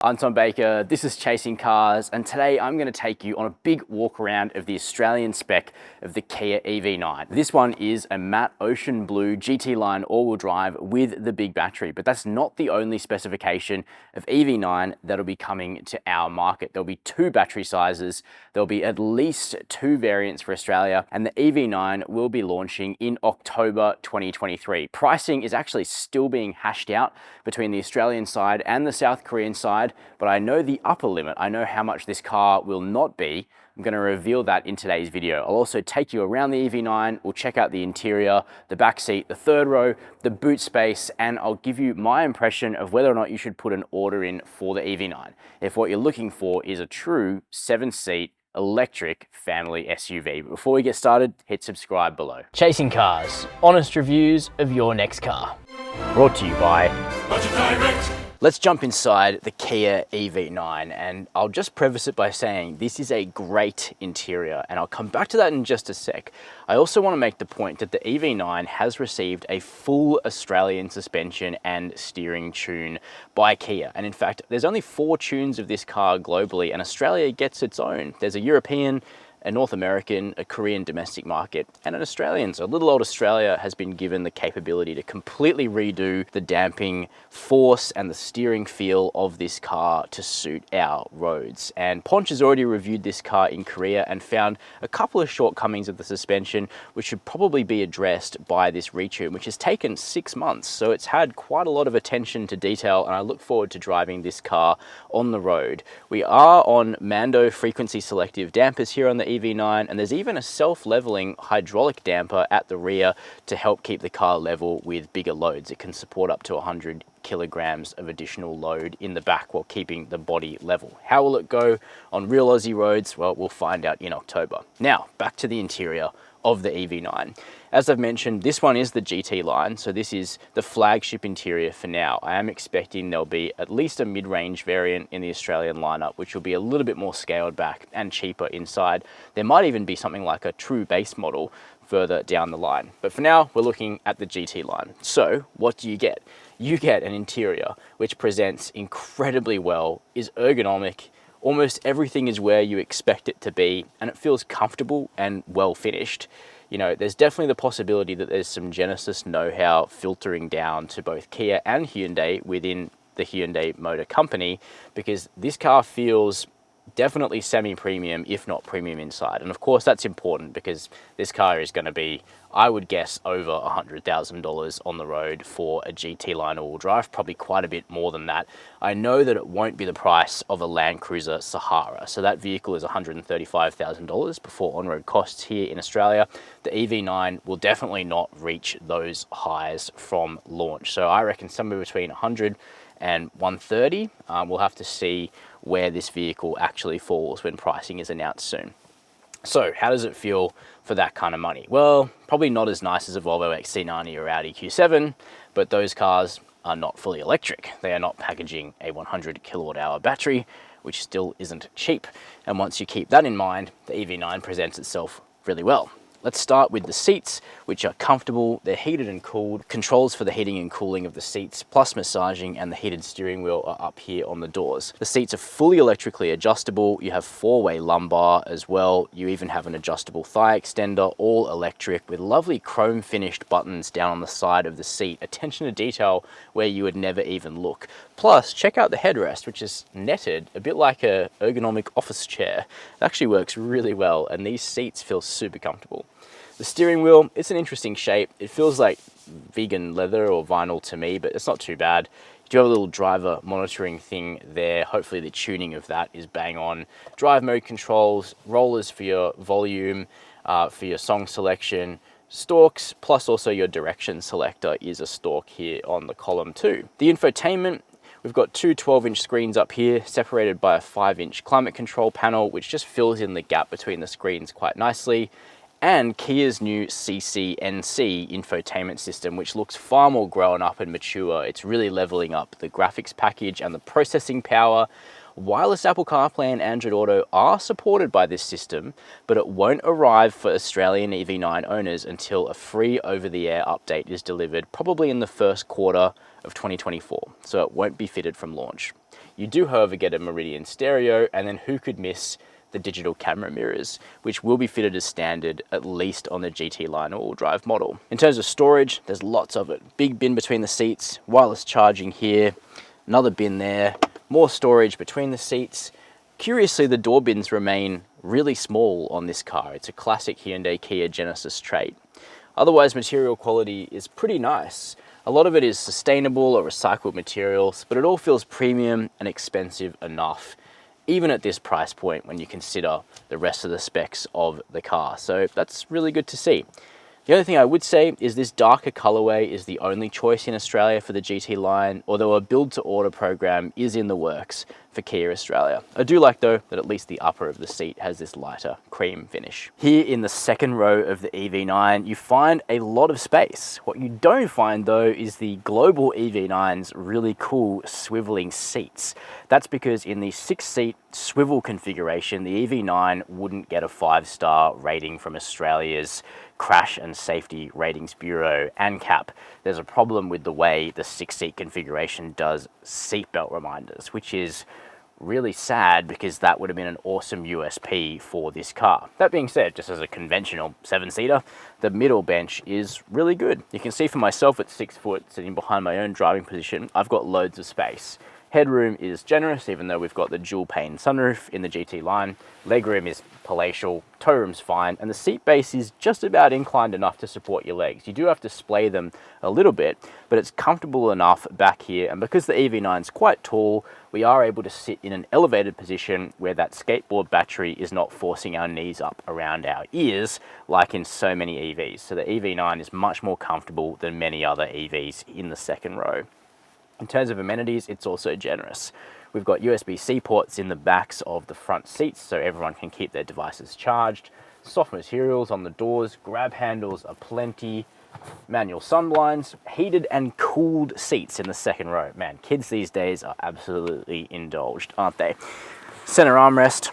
I'm Tom Baker, this is Chasing Cars, and today I'm going to take you on a big walk around of the Australian spec of the Kia EV9. This one is a matte ocean blue GT-Line all-wheel drive with the big battery, but that's not the only specification of EV9 that'll be coming to our market. There'll be two battery sizes, there'll be at least two variants for Australia, and the EV9 will be launching in October 2023. Pricing is actually still being hashed out between the Australian side and the South Korean side, but I know the upper limit. I know how much this car will not be. I'm going to reveal that in today's video. I'll also take you around the EV9, we'll check out the interior, the back seat, the third row, the boot space, and I'll give you my impression of whether or not you should put an order in for the EV9 if what you're looking for is a true 7-seat electric family SUV. But before we get started, hit subscribe below. Chasing Cars, honest reviews of your next car. Brought to you by Budget Direct. Let's jump inside the Kia EV9, and I'll just preface it by saying this is a great interior, and I'll come back to that in just a sec. I also want to make the point that the EV9 has received a full Australian suspension and steering tune by Kia, and in fact there's only 4 tunes of this car globally, and Australia gets its own. There's a European, a North American, a Korean domestic market, and an Australian. So little old Australia has been given the capability to completely redo the damping force and the steering feel of this car to suit our roads. And Ponch has already reviewed this car in Korea and found a couple of shortcomings of the suspension, which should probably be addressed by this retune, which has taken 6 months. So it's had quite a lot of attention to detail, and I look forward to driving this car on the road. We are on Mando frequency selective dampers here on the EV9, and there's even a self-leveling hydraulic damper at the rear to help keep the car level with bigger loads. It can support up to 100 kilograms of additional load in the back while keeping the body level. How will it go on real Aussie roads? Well, we'll find out in October. Now, back to the interior of the EV9. As I've mentioned, this one is the GT line, so this is the flagship interior for now. I am expecting there'll be at least a mid-range variant in the Australian lineup, which will be a little bit more scaled back and cheaper inside. There might even be something like a true base model further down the line. But for now, we're looking at the GT line. So what do you get? You get an interior which presents incredibly well, is ergonomic, almost everything is where you expect it to be, and it feels comfortable and well finished. You know, there's definitely the possibility that there's some Genesis know-how filtering down to both Kia and Hyundai within the Hyundai Motor Company, because this car feels definitely semi-premium, if not premium inside. And of course that's important because this car is going to be, I would guess, over $100,000 on the road for a GT line all-wheel drive, probably quite a bit more than that. I know that it won't be the price of a Land Cruiser Sahara, so that vehicle is $135,000 before on-road costs here in Australia. The EV9 will definitely not reach those highs from launch, so I reckon somewhere between 100 and 130. We'll have to see where this vehicle actually falls when pricing is announced soon. So how does it feel for that kind of money? Well, probably not as nice as a Volvo XC90 or Audi Q7, but those cars are not fully electric. They are not packaging a 100 kilowatt hour battery, which still isn't cheap. And once you keep that in mind, the EV9 presents itself really well. Let's start with the seats, which are comfortable. They're heated and cooled. Controls for the heating and cooling of the seats, plus massaging and the heated steering wheel are up here on the doors. The seats are fully electrically adjustable. You have 4-way lumbar as well. You even have an adjustable thigh extender, all electric, with lovely chrome finished buttons down on the side of the seat. Attention to detail where you would never even look. Plus, check out the headrest, which is netted, a bit like a ergonomic office chair. It actually works really well, and these seats feel super comfortable. The steering wheel, it's an interesting shape. It feels like vegan leather or vinyl to me, but it's not too bad. You do have a little driver monitoring thing there. Hopefully the tuning of that is bang on. Drive mode controls, rollers for your volume, for your song selection, stalks, plus also your direction selector is a stalk here on the column too. The infotainment, we've got two 12-inch screens up here, separated by a 5-inch climate control panel, which just fills in the gap between the screens quite nicely. And Kia's new CCNC infotainment system, which looks far more grown up and mature. It's really leveling up the graphics package and the processing power. Wireless Apple CarPlay and Android Auto are supported by this system, but it won't arrive for Australian EV9 owners until a free over-the-air update is delivered, probably in the first quarter of 2024, so it won't be fitted from launch. You do, however, get a Meridian stereo, and then who could miss the digital camera mirrors, which will be fitted as standard, at least on the GT-Line all-wheel drive model. In terms of storage, there's lots of it. Big bin between the seats, wireless charging here, another bin there, more storage between the seats. Curiously, the door bins remain really small on this car. It's a classic Hyundai Kia Genesis trait. Otherwise, material quality is pretty nice. A lot of it is sustainable or recycled materials, but it all feels premium and expensive enough, even at this price point when you consider the rest of the specs of the car. So that's really good to see. The other thing I would say is this darker colorway is the only choice in Australia for the GT line, although a build to order program is in the works for Kia Australia. I do like though that at least the upper of the seat has this lighter cream finish. Here in the second row of the EV9, you find a lot of space. What you don't find though is the global EV9's really cool swiveling seats. That's because in the 6-seat swivel configuration, the EV9 wouldn't get a 5-star rating from Australia's Crash and Safety Ratings Bureau, ANCAP. There's a problem with the way the 6-seat configuration does seatbelt reminders, which is really sad because that would have been an awesome USP for this car. That being said, just as a conventional 7-seater, the middle bench is really good. You can see for myself at 6 foot, sitting behind my own driving position, I've got loads of space. Headroom is generous, even though we've got the dual pane sunroof in the GT line. Legroom is palatial, toe room's fine, and the seat base is just about inclined enough to support your legs. You do have to splay them a little bit, but it's comfortable enough back here. And because the EV9 is quite tall, we are able to sit in an elevated position where that skateboard battery is not forcing our knees up around our ears, like in so many EVs. So the EV9 is much more comfortable than many other EVs in the second row. In terms of amenities, it's also generous. We've got USB-C ports in the backs of the front seats so everyone can keep their devices charged. Soft materials on the doors, grab handles are plenty, manual sunblinds, heated and cooled seats in the second row. Man, kids these days are absolutely indulged, aren't they? Center armrest,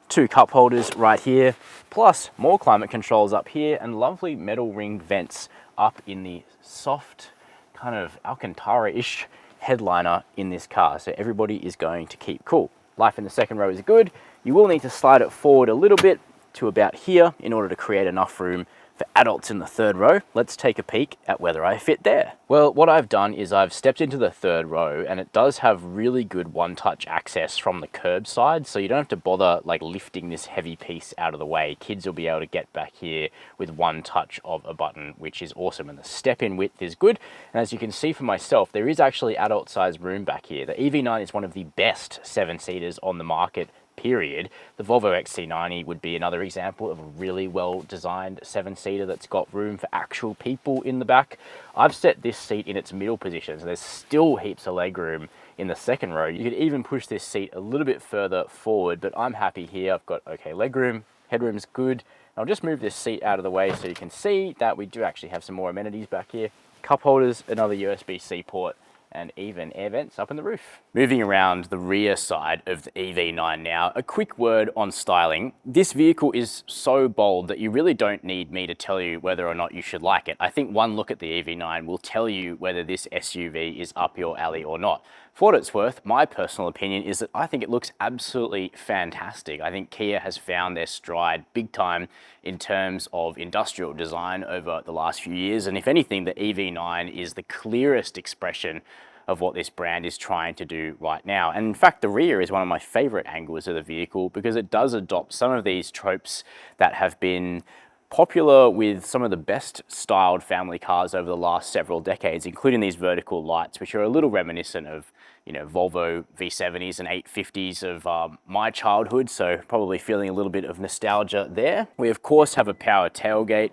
2 cup holders right here, plus more climate controls up here and lovely metal ring vents up in the soft, kind of Alcantara-ish headliner in this car, so everybody is going to keep cool. Life in the second row is good. You will need to slide it forward a little bit to about here in order to create enough room for adults in the third row. Let's take a peek at whether I fit there. Well, what I've done is I've stepped into the third row, and it does have really good one-touch access from the curb side, so you don't have to bother like lifting this heavy piece out of the way. Kids will be able to get back here with one touch of a button, which is awesome, and the step-in width is good. And as you can see for myself, there is actually adult-sized room back here. The EV9 is one of the best 7-seaters on the market, period. The Volvo XC90 would be another example of a really well-designed 7-seater that's got room for actual people in the back. I've set this seat in its middle position, so there's still heaps of leg room in the second row. You could even push this seat a little bit further forward, but I'm happy here. I've got okay leg room, headroom's good. I'll just move this seat out of the way so you can see that we do actually have some more amenities back here. Cup holders, another USB-C port, and even air vents up in the roof. Moving around the rear side of the EV9 now, a quick word on styling. This vehicle is so bold that you really don't need me to tell you whether or not you should like it. I think one look at the EV9 will tell you whether this SUV is up your alley or not. For what it's worth, my personal opinion is that I think it looks absolutely fantastic. I think Kia has found their stride big time in terms of industrial design over the last few years. And if anything, the EV9 is the clearest expression of what this brand is trying to do right now. And in fact, the rear is one of my favorite angles of the vehicle because it does adopt some of these tropes that have been popular with some of the best styled family cars over the last several decades, including these vertical lights, which are a little reminiscent of, you know, Volvo V70s and 850s of my childhood. So probably feeling a little bit of nostalgia there. We of course have a power tailgate,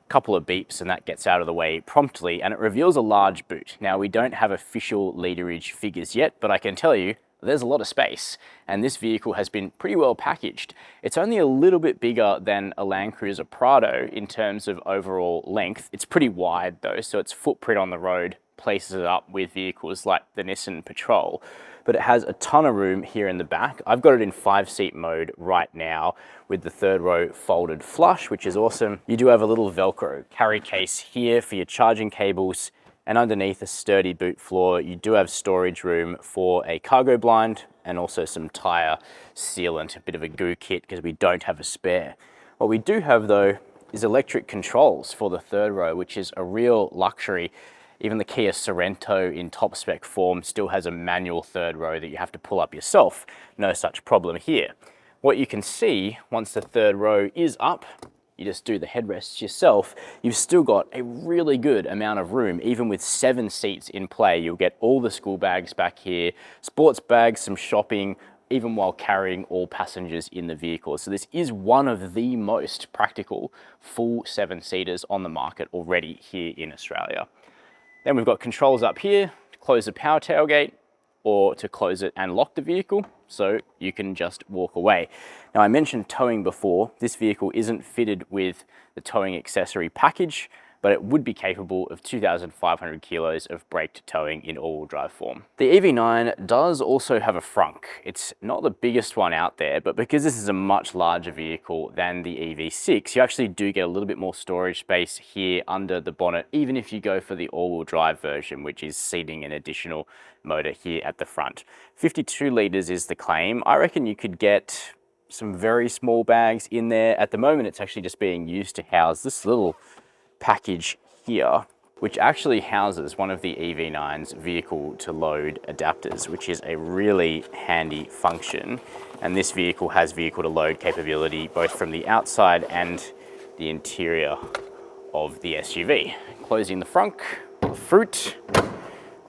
couple of beeps, and that gets out of the way promptly, and it reveals a large boot. Now, we don't have official literage figures yet, but I can tell you there's a lot of space, and this vehicle has been pretty well packaged. It's only a little bit bigger than a Land Cruiser Prado in terms of overall length. It's pretty wide though, so its footprint on the road places it up with vehicles like the Nissan Patrol. But it has a ton of room here in the back. I've got it in 5-seat mode right now with the third row folded flush, which is awesome. You do have a little Velcro carry case here for your charging cables. And underneath a sturdy boot floor, you do have storage room for a cargo blind and also some tire sealant, a bit of a goo kit because we don't have a spare. What we do have though is electric controls for the third row, which is a real luxury. Even the Kia Sorento in top spec form still has a manual third row that you have to pull up yourself. No such problem here. What you can see once the third row is up, you just do the headrests yourself, you've still got a really good amount of room. Even with 7 seats in play, you'll get all the school bags back here, sports bags, some shopping, even while carrying all passengers in the vehicle. So this is one of the most practical full 7-seaters on the market already here in Australia. Then we've got controls up here to close the power tailgate or to close it and lock the vehicle, so you can just walk away. Now I mentioned towing before. This vehicle isn't fitted with the towing accessory package, but it would be capable of 2,500 kilos of braked towing in all-wheel drive form. The EV9 does also have a frunk. It's not the biggest one out there, but because this is a much larger vehicle than the EV6, you actually do get a little bit more storage space here under the bonnet, even if you go for the all-wheel drive version, which is seating an additional motor here at the front. 52 litres is the claim. I reckon you could get some very small bags in there. At the moment, it's actually just being used to house this little package here, which actually houses one of the EV9's vehicle to load adapters, which is a really handy function. And this vehicle has vehicle to load capability both from the outside and the interior of the SUV. Closing the frunk, fruit,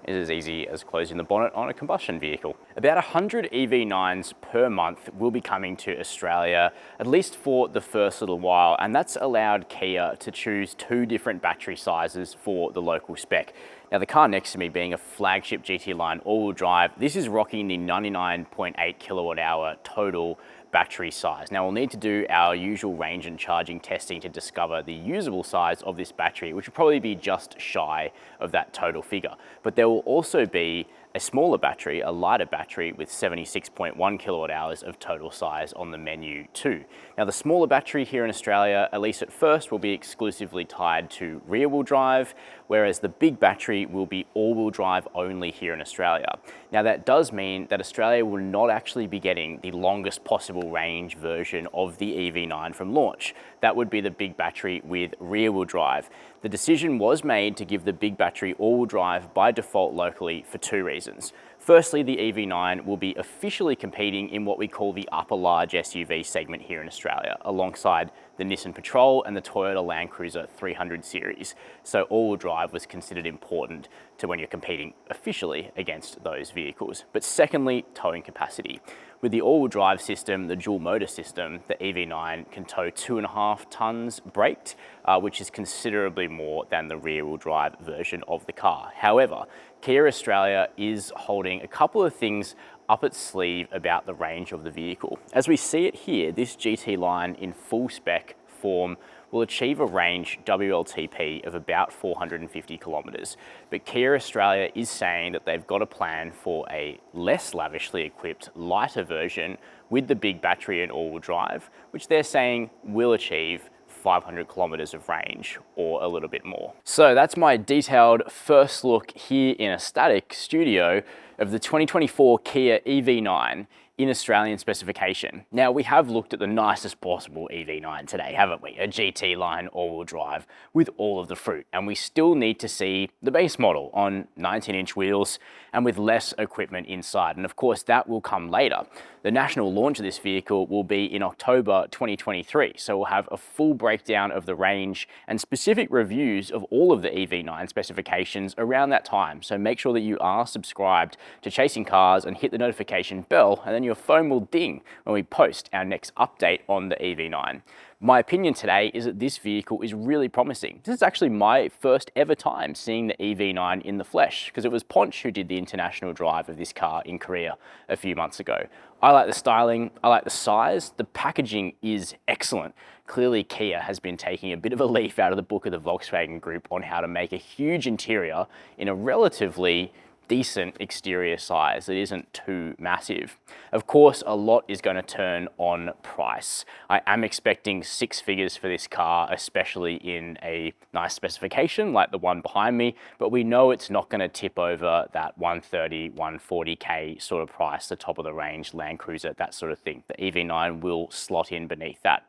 is as easy as closing the bonnet on a combustion vehicle. About 100 EV9s per month will be coming to Australia, at least for the first little while, and that's allowed Kia to choose 2 different battery sizes for the local spec. Now the car next to me being a flagship GT-Line all-wheel drive, this is rocking the 99.8 kilowatt hour total battery size. Now we'll need to do our usual range and charging testing to discover the usable size of this battery, which will probably be just shy of that total figure. But there will also be a smaller battery, a lighter battery with 76.1 kilowatt hours of total size on the menu too. Now the smaller battery here in Australia, at least at first, will be exclusively tied to rear wheel drive, whereas the big battery will be all wheel drive only here in Australia. Now that does mean that Australia will not actually be getting the longest possible range version of the EV9 from launch. That would be the big battery with rear wheel drive. The decision was made to give the big battery all-wheel drive by default locally for 2 reasons. Firstly, the EV9 will be officially competing in what we call the upper large SUV segment here in Australia, alongside the Nissan Patrol and the Toyota Land Cruiser 300 series. So all-wheel drive was considered important to when you're competing officially against those vehicles. But secondly, towing capacity. With the all-wheel drive system, the dual motor system, the EV9 can tow 2.5 tons braked, which is considerably more than the rear-wheel drive version of the car. However, Kia Australia is holding a couple of things up its sleeve about the range of the vehicle. As we see it here, this GT-Line in full spec form will achieve a range WLTP of about 450 kilometres. But Kia Australia is saying that they've got a plan for a less lavishly equipped, lighter version with the big battery and all-wheel drive, which they're saying will achieve 500 kilometers of range or a little bit more. So that's my detailed first look here in a static studio of the 2024 Kia EV9 in Australian specification. Now we have looked at the nicest possible EV9 today, haven't we? A GT-Line all-wheel drive with all of the fruit, and we still need to see the base model on 19-inch wheels and with less equipment inside, and of course that will come later. The national launch of this vehicle will be in October 2023, so we'll have a full breakdown of the range and specific reviews of all of the EV9 specifications around that time. So make sure that you are subscribed to Chasing Cars and hit the notification bell, and then your phone will ding when we post our next update on the EV9. My opinion today is that this vehicle is really promising. This is actually my first ever time seeing the EV9 in the flesh, because it was Ponch who did the international drive of this car in Korea a few months ago. I like the styling, I like the size, the packaging is excellent. Clearly Kia has been taking a bit of a leaf out of the book of the Volkswagen Group on how to make a huge interior in a relatively decent exterior size. It isn't too massive. Of course, a lot is going to turn on price. I am expecting 6 figures for this car, especially in a nice specification like the one behind me, but we know it's not going to tip over that 130, 140k sort of price, the top of the range Land Cruiser, that sort of thing. The EV9 will slot in beneath that.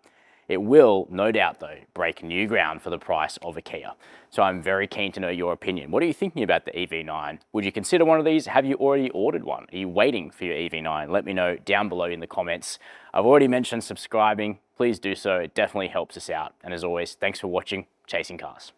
It will, no doubt though, break new ground for the price of a Kia. So I'm very keen to know your opinion. What are you thinking about the EV9? Would you consider one of these? Have you already ordered one? Are you waiting for your EV9? Let me know down below in the comments. I've already mentioned subscribing. Please do so. It definitely helps us out. And as always, thanks for watching Chasing Cars.